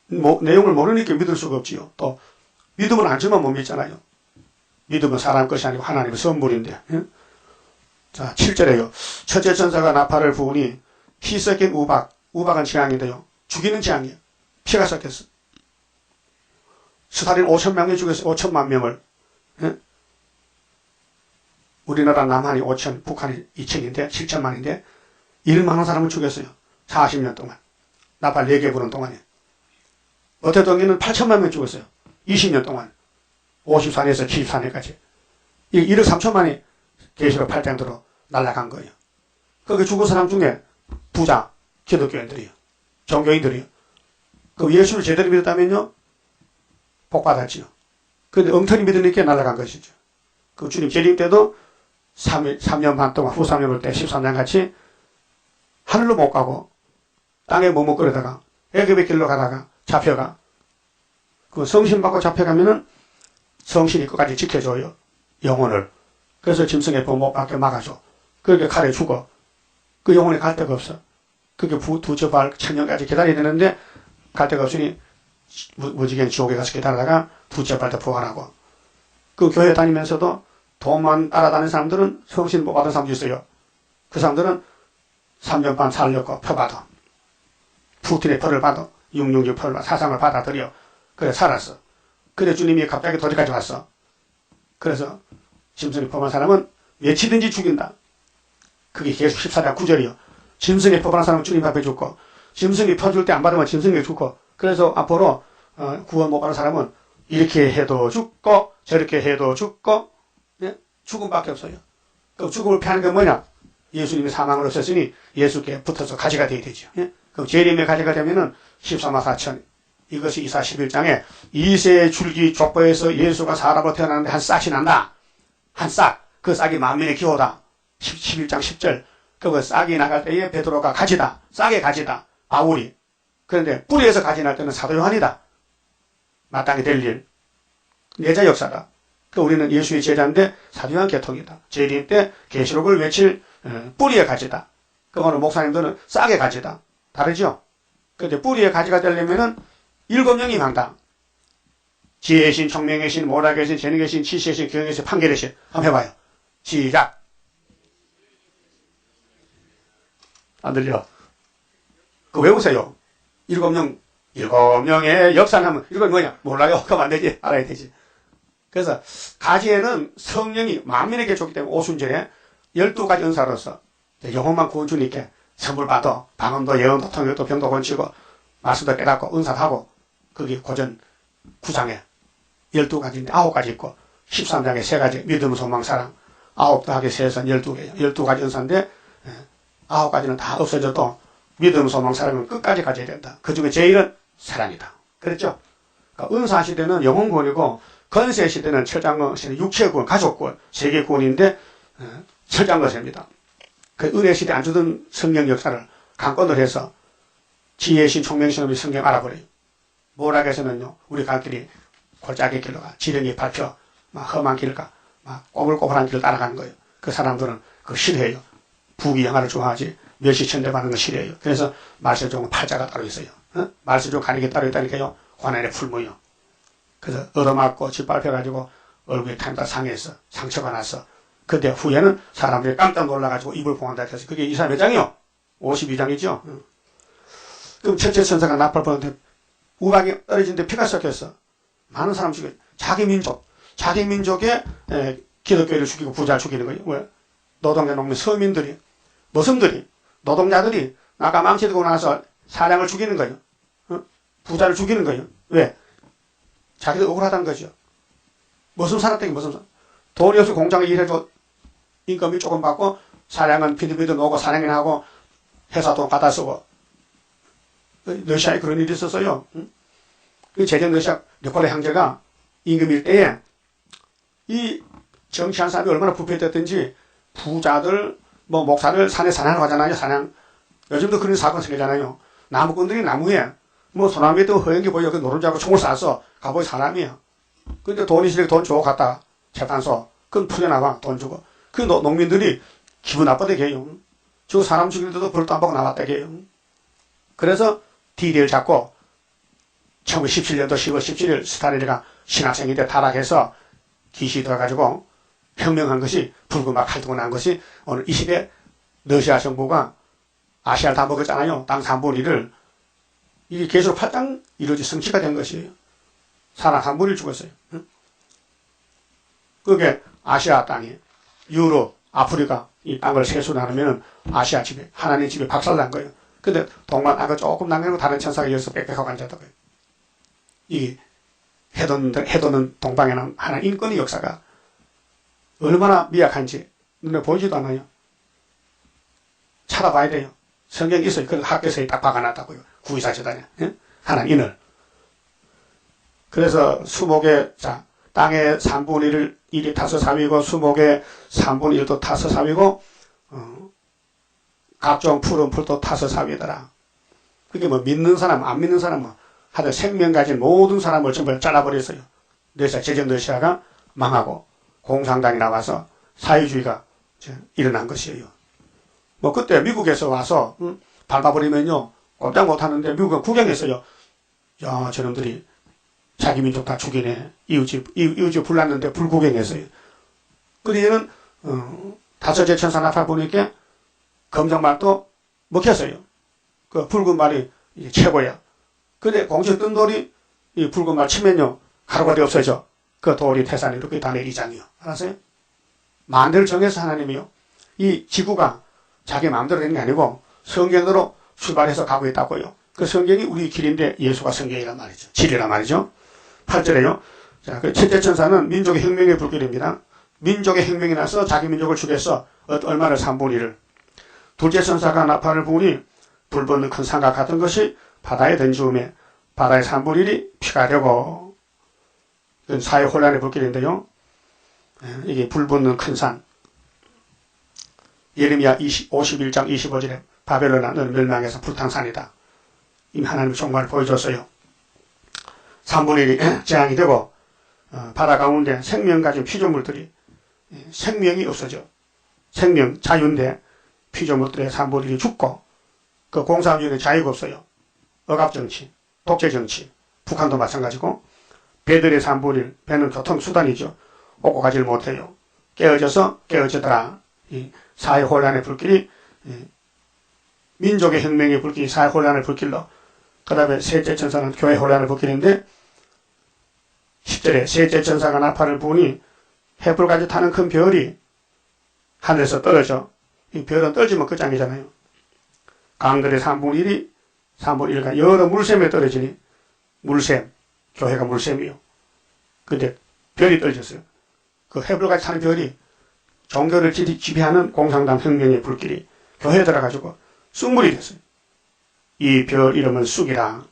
내용을 모르니까 믿을 수가 없지요. 또 믿음을 안 주면 못 믿잖아요. 믿음은 사람 것이 아니고 하나님의 선물인데. 자, 7절에요. 첫째 천사가 나팔을 부으니 피 섞인 우박은 재앙인데요. 죽이는 재앙이에요. 피가 섞였어. 스타린 5천명이 죽였어요. 5천만 명을. 우리나라 남한이 5천, 북한이 2천인데 7천만인데 1만원 사람을 죽였어요. 40년 동안. 나팔 4개 부는 동안에. 어태동에는 8천만 명 죽었어요. 20년 동안. 54년에서 74년까지. 1억 3천만이 계시록 8장도로 날아간 거예요. 거기 죽은 사람 중에 부자, 기독교인들이요. 종교인들이요. 그 예수를 제대로 믿었다면요, 복 받았지요. 근데 엉터리 믿으니까 날아간 것이죠. 그 주님 재림 때도 3년 반 동안, 후 3년 올 때 13년 같이 하늘로 못 가고 땅에 머뭇거리다가 애굽의 길로 가다가 잡혀가. 그 성신 받고 잡혀가면은 성신이 끝까지 지켜줘요. 영혼을. 그래서 짐승의 법 못 받게 막아줘. 그렇게 칼에 죽어. 그 영혼이 갈 데가 없어. 그게 두저 발 천년까지 기다려야 되는데 갈 데가 없으니 무지개는 지옥에 가서 기다리다가 두째 발 더 부활하고. 그 교회 다니면서도 돈만 따라다니는 사람들은 성신 못 받은 사람도 있어요. 그 사람들은 3년 반 살렸고 표 받아. 푸틴의 표를 받아. 666 표를 받아. 사상을 받아들여. 그래 살았어. 그래 주님이 갑자기 도리까지 왔어. 그래서 짐승이 법한 사람은 며치든지 죽인다. 그게 계속 14장 9절이요. 짐승이 법한 사람은 주님 앞에 죽고 짐승이 펴줄 때 안 받으면 짐승이 죽고. 그래서 앞으로 구원 못 받은 사람은 이렇게 해도 죽고 저렇게 해도 죽고, 예? 죽음밖에 없어요. 그 죽음을 피하는 게 뭐냐? 예수님이 사망을 없앴으니 예수께 붙어서 가지가 되어야 되죠. 예? 그럼 재림의 가지가 되면은 14만 4천. 이것이 이사 11장에 이새의 줄기 족보에서 예수가 사람으로 태어났는데 한 싹이 난다. 한 싹. 그 싹이 만민의 기호다. 11장 10절. 그 싹이 나갈 때에 베드로가 가지다. 싹의 가지다. 바울이. 그런데 뿌리에서 가지 날 때는 사도 요한이다. 마땅히 될 일. 내자 역사다. 그 우리는 예수의 제자인데 사도 요한 계통이다. 재림 때 계시록을 외칠 뿌리의 가지다. 그 오늘 목사님들은 싹의 가지다. 다르죠? 그런데 뿌리의 가지가 되려면은 7명이 망당. 지혜의 신, 총명의 신, 모락의 신, 재능의 신, 치시의 신, 경영의 신, 판결의 신. 한번 해봐요. 시작. 안 들려? 그거 외우세요. 7명의 역사는 하면, 이건 뭐냐? 몰라요. 그럼 안 되지. 알아야 되지. 그래서, 가지에는 성령이 만민에게 줬기 때문에 오순절에 12가지 은사로서 영혼만 구원 주니까 선물 받아. 방언도, 예언도, 통역도, 병도 고치고, 말씀도 깨닫고, 은사도 하고, 그게 고전 9장에 12가지인데 9가지 있고, 13장에 3가지, 믿음, 소망, 사랑, 9 더하기 3에서 12개예요. 12가지 은사인데, 9가지는 다 없어져도, 믿음, 소망, 사랑은 끝까지 가져야 된다. 그 중에 제일은 사랑이다. 그랬죠? 그러니까 은사 시대는 영혼 구원이고, 건세 시대는 철장거 시대는 육체 구원, 가족 구원, 세계 구원인데, 철장거 세입니다. 그 은혜 시대 안 주던 성령 역사를 강권을 해서, 지혜의 신, 총명신업이 성경 알아버려요. 모락에서는요, 우리 갈 길이 골짜기 길로 가, 지령이 밟혀, 막 험한 길 가, 막 꼬불꼬불한 길을 따라가는 거예요. 그 사람들은 그거 싫어해요. 부귀영화를 좋아하지, 멸시천대 받는 거 싫어해요. 그래서 말세종은 팔자가 따로 있어요. 말세종 가리개 따로 있다니까요. 관안에 풀무요. 그래서 얻어맞고 짓밟혀가지고 얼굴에 탄다 상해서 상처가 났어. 근데 후에는 사람들이 깜짝 놀라가지고 입을 봉한다 해서 그게 이사 몇 장이요? 52장이죠. 그럼 첫째 천사가 나팔 부는데 우박이 떨어지는데 피가 섞였어. 많은 사람 죽여. 자기 민족의 기독교를 죽이고 부자를 죽이는 거예요. 왜? 노동자 농민 서민들이, 머슴들이, 노동자들이 나가 망치고 나서 사량을 죽이는 거예요. 부자를 죽이는 거예요. 왜? 자기들 억울하다는 거죠. 머슴 살았다니 머슴 살. 돈이 없이 공장에 일해도 인건비 조금 받고 사량은 비디비디 놓고 사량이나 하고 회사 돈 갖다 쓰고 러시아에 그런 일이 있었어요. 그 제전 러시아 니콜라이 황제가 임금 일대에 이 정치한 사람이 얼마나 부패됐든지 부자들, 뭐 목사들 산에 사냥을 가잖아요. 사냥. 요즘도 그런 사건 생기잖아요. 나무꾼들이 나무에 뭐 소나무에 또 허영기 보여 그 노른자고 총을 쏴서 가보이 사람이야. 근데 돈이 있으니까 돈 주고 갔다 재판소. 그건 풀려나와 돈 주고. 그 농민들이 기분 나쁘다게 해요. 저 사람 죽이는데도 벌도 안 받고 나왔다게 해요. 그래서 D-Day를 잡고 1917년도 10월 17일 스탈린이가 신학생인데 타락해서 기시 들어가지고 혁명한 것이 불구마 칼 들고 난 것이 오늘 이 시대 러시아 정부가 아시아를 다 먹었잖아요. 땅 3분의 1을. 이게 계속 파장 이루어진 성취가 된 것이에요. 사람 3분의 1 죽었어요. 그게 아시아 땅이 유럽, 아프리카 이 땅을 세수 나누면 아시아 집에 하나님 집에 박살난 거예요. 근데 동만 땅을 조금 남겨놓고 다른 천사가 여기서 빽빽하고 앉았다고요. 이 해도는 동방에는 하나님 인권의 역사가 얼마나 미약한지 눈에 보이지도 않아요. 찾아봐야 돼요. 성경에 있어요. 그 학교에서 딱 박아놨다고요. 구의사 재단에. 하나님 인을. 그래서 수목의 땅의 3분의 1이 타서 3이고 수목의 3분의 1도 타서 3이고 각종 푸른 풀도 타서 3이더라. 그게 뭐 믿는 사람 안 믿는 사람 뭐 하여튼 생명 가진 모든 사람을 전부 잘라버렸어요. 러시아 제전 러시아가 망하고 공산당이 나와서 사회주의가 일어난 것이에요. 뭐 그때 미국에서 와서 밟아버리면요 꼼짝 못하는데 미국은 구경했어요. 야 저놈들이 자기 민족 다 죽이네. 이웃집 불났는데 불구경했어요. 그러니는 다섯째 천사 나타 보니까 검정말도 먹혔어요. 그 붉은 말이 최고야. 근데 공중 뜬 돌이 이 붉은 말 치면요 가루가 되어 없어져. 그 돌이 태산이 이렇게 다 내리장이요. 알았어요? 마음대로 정해서 하나님이요. 이 지구가 자기 마음대로 되는 게 아니고 성경으로 출발해서 가고 있다고요. 그 성경이 우리 길인데 예수가 성경이란 말이죠. 진리란 말이죠. 8절에요. 자, 그 첫째 천사는 민족의 혁명의 불길입니다. 민족의 혁명이 나서 자기 민족을 죽여서 얼마나 3분의 1을. 둘째 천사가 나팔을 부으니 불 붙는 큰 산과 같은 것이 바다에 던지우매 바다의 3분의 1이 피가 되고. 이건 사회 혼란의 불길인데요. 이게 불 붙는 큰 산. 예레미야 51장 25절에 바벨론은 멸망해서 불탕산이다. 이미 하나님의 종말을 보여줬어요. 3분의 1이 재앙이 되고 바다 가운데 생명 가진 피조물들이 생명이 없어져. 생명 자유인데 피조물들의 3분의 1이 죽고 그 공산주의는 자유가 없어요. 억압정치, 독재정치, 북한도 마찬가지고 배들의 3분의 1, 배는 교통수단이죠. 오고 가지를 못해요. 깨어지더라. 이 사회혼란의 불길이 민족의 혁명의 불길이 사회혼란의 불길로 그 다음에 셋째 천사는 교회 혼란의 불길인데 10절에 셋째 천사가 나팔을 부으니 해불같이 타는 큰 별이 하늘에서 떨어져. 이 별은 떨어지면 끝장이잖아요. 강들의 3분의 1과 여러 물샘에 떨어지니 물샘, 교회가 물샘이요. 근데 별이 떨어졌어요. 그 해불같이 타는 별이 종교를 지배하는 공산당 혁명의 불길이 교회에 들어가지고 쑥물이 됐어요. 이 별 이름은 쑥이라.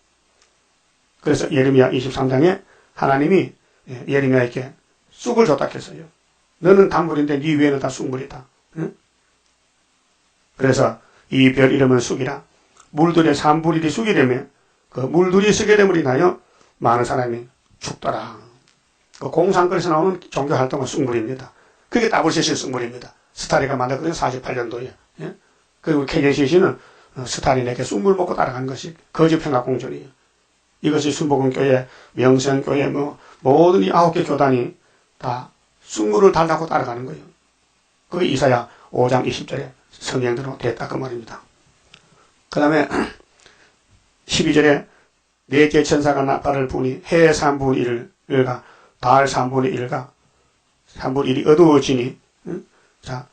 그래서 예레미야 23장에 하나님이 예레미야에게 쑥을 줬다 했어요. 너는 단물인데 네 위에는 다 쑥물이다. 응? 그래서 이 별 이름은 쑥이라. 물들의 3분의 1이 쑥이 되면 그 물들이 쓰게 됨으로 인하여 많은 사람이 죽더라. 그 공산권에서 나오는 종교활동은 쑥물입니다. 그게 WCC 쑥물입니다. 스타린가 만들었거든요. 48년도에. 예? 그리고 KJCC는 스타린에게 쑥물 먹고 따라간 것이 거짓평화공존이에요. 이것이 순복음교회, 명성교회, 모든 이 9개 교단이 다 쑥물을 달라고 따라가는 거예요. 그게 이사야 5장 20절에 성경대로 됐다 그 말입니다. 그 다음에 12절에 넷째 천사가 나팔을 부니 해 3분의 1과 달 3분의 1과 3분의 1이 어두워지니 자,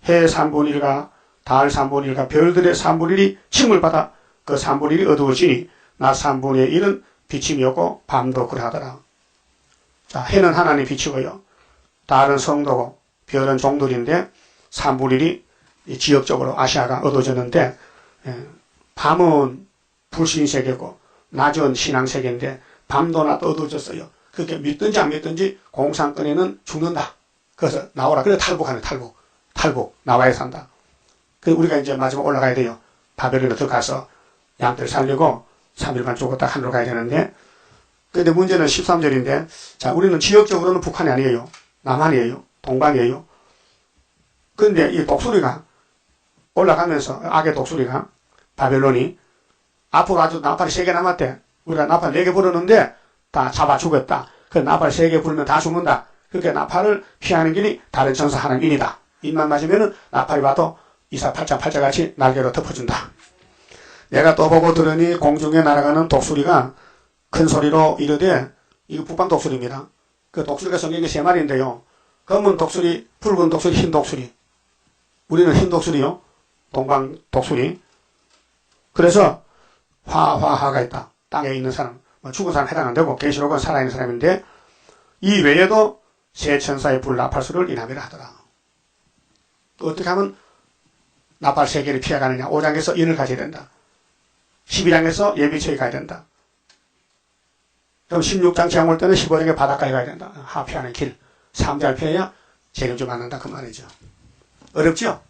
해 3분의 1과 달 3분의 1과 별들의 3분의 1이 침을 받아 그 3분의 1이 어두워지니 낮 3분의 1은 비침이 없고 밤도 그러하더라. 자, 해는 하나님 빛이고요. 달은 성도고 별은 종들인데 3분의 1이 지역적으로 아시아가 어두워졌는데 밤은 불신세계고 낮은 신앙세계인데 밤도 낮도 어두워졌어요. 그렇게 믿든지 안 믿든지 공산권에는 죽는다. 그래서 나오라. 그래 탈북하는 탈북 나와야 산다. 그래서 우리가 이제 마지막 올라가야 돼요. 바벨론에 들어가서 양들 살리고 3일간 죽었다 하늘로 가야 되는데, 근데 문제는 13절인데, 자, 우리는 지역적으로는 북한이 아니에요. 남한이에요. 동방이에요. 근데 이 독수리가 올라가면서, 악의 독수리가, 바벨론이, 앞으로 아주 나팔이 3개 남았대. 우리가 나팔 4개 부르는데, 다 잡아 죽었다. 그 나팔 3개 부르면 다 죽는다. 그렇게 나팔을 피하는 길이 다른 천사 하는 인이다. 인만 맞으면은 나팔이 와도 이사 8장 8자 같이 날개로 덮어준다. 내가 또 보고 들으니 공중에 날아가는 독수리가 큰 소리로 이르되, 이거 북방 독수리입니다. 그 독수리가 성경에 3마리인데요. 검은 독수리, 붉은 독수리, 흰 독수리. 우리는 흰 독수리요. 동방 독수리. 그래서 화가 있다. 땅에 있는 사람, 죽은 사람 해당 안 되고 계시록은 살아있는 사람인데, 이 외에도 세 천사의 불 나팔수를 인함이라 하더라. 또 어떻게 하면 나팔 3개를 피해가느냐. 5장에서 인을 가져야 된다. 12장에서 예비처에 가야 된다. 그럼 16장 재앙 올 때는 15장에 바닷가에 가야 된다. 하피하는 길. 3장 피해야 재림주 맞는다. 그 말이죠. 어렵죠?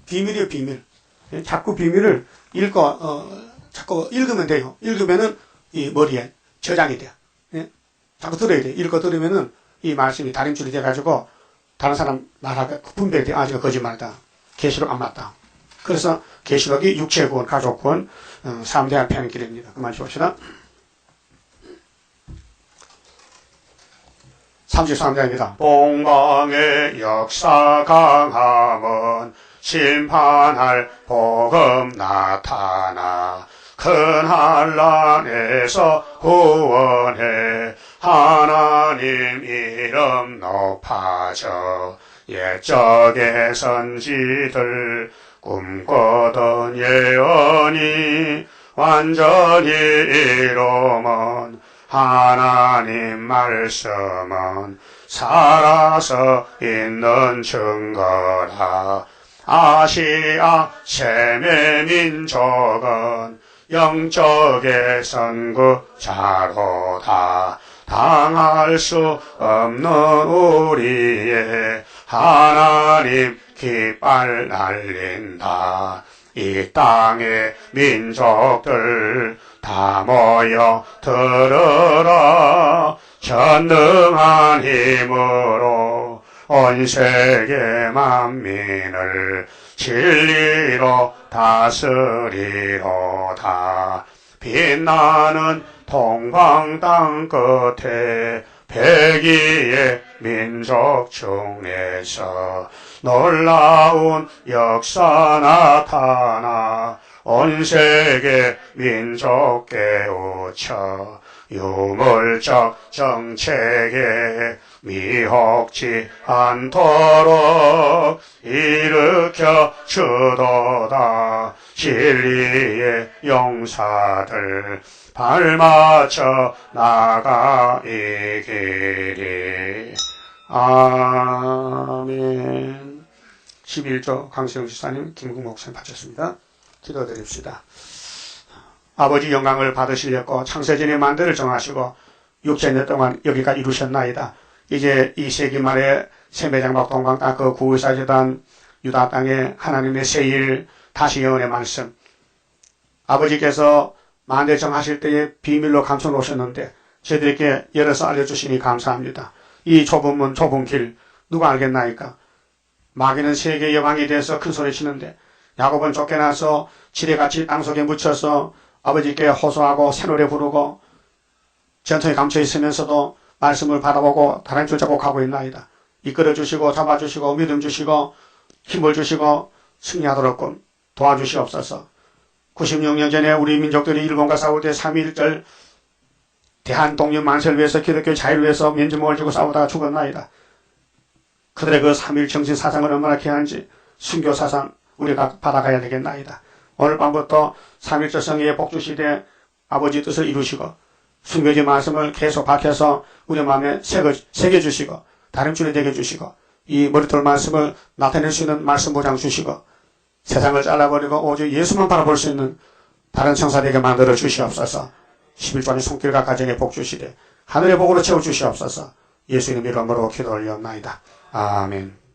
비밀이에요, 비밀. 자꾸 비밀을 자꾸 읽으면 돼요. 읽으면은 이 머리에 저장이 돼요. 예? 자꾸 들어야 돼요. 읽고 들으면은 이 말씀이 다림줄이 돼가지고 다른 사람 말하고 분별이 돼. 아, 이거 거짓말이다. 계시록 안 맞다. 그래서 계시록이 육체 구원, 가족 구원, 3대한 피하는 길입니다. 그만 봅시다. 33장입니다. 동방의 역사 강함은 심판할 복음 나타나 큰 한란에서 구원해 하나님 이름 높아져 옛적의 선지들 꿈꾸던 예언이 완전히 이루면 하나님 말씀은 살아서 있는 증거라. 아시아 셈의 민족은 영적의 선구자로다. 당할 수 없는 우리의 하나님 깃발 날린다. 이 땅의 민족들 다 모여 들으라. 전능한 힘으로 온 세계 만민을 진리로 다스리로다. 빛나는 동방 땅 끝에 백의의 민족 중에서 놀라운 역사 나타나 온 세계 민족 깨우쳐 유물적 정책에 미혹지 않도록 일으켜 주도다. 진리의 용사들 발맞춰 나가 이 길이. 아멘. 11조 강세영 지사님, 김국 목사님 바쳤습니다. 기도드립시다. 아버지 영광을 받으시려고 창세전에 만대를 정하시고 6천년 동안 여기까지 이루셨나이다. 이제 이 세기 말에 세매장막 동방 땅 그 구의사재단 유다 땅에 하나님의 새일 다시 예언의 말씀. 아버지께서 만대 정하실 때에 비밀로 감춰 놓으셨는데 저희들에게 열어서 알려주시니 감사합니다. 이 좁은 문 좁은 길 누가 알겠나이까. 마귀는 세계 여왕이 돼서 큰 소리 치는데 야곱은 쫓겨나서 지뢰같이 땅속에 묻혀서 아버지께 호소하고 새노래 부르고 전통에 감춰 있으면서도 말씀을 받아보고 다른 줄 잡고 가고 있나이다. 이끌어 주시고 잡아주시고 믿음 주시고 힘을 주시고 승리하도록 도와주시옵소서. 96년 전에 우리 민족들이 일본과 싸울 때 3.1절 대한독립 만세를 위해서 기독교 자유를 위해서 면제목을 쥐고 싸우다가 죽었나이다. 그들의 그 3.1 정신 사상을 얼마나 귀한지 순교 사상 우리가 받아가야 되겠나이다. 오늘 밤부터 3.1절 성회의 복주시대 아버지 뜻을 이루시고 순교지 말씀을 계속 밝혀서 우리 마음에 새겨주시고 다림줄이 되게 해주시고 이 머리털 말씀을 나타낼 수 있는 말씀 보장 주시고 세상을 잘라버리고 오직 예수만 바라볼 수 있는 다른 청사되게 만들어 주시옵소서. 11조안의 손길과 가정에 복 주시되 하늘의 복으로 채워 주시옵소서. 예수님의 이름으로 기도 올리옵나이다. 아멘.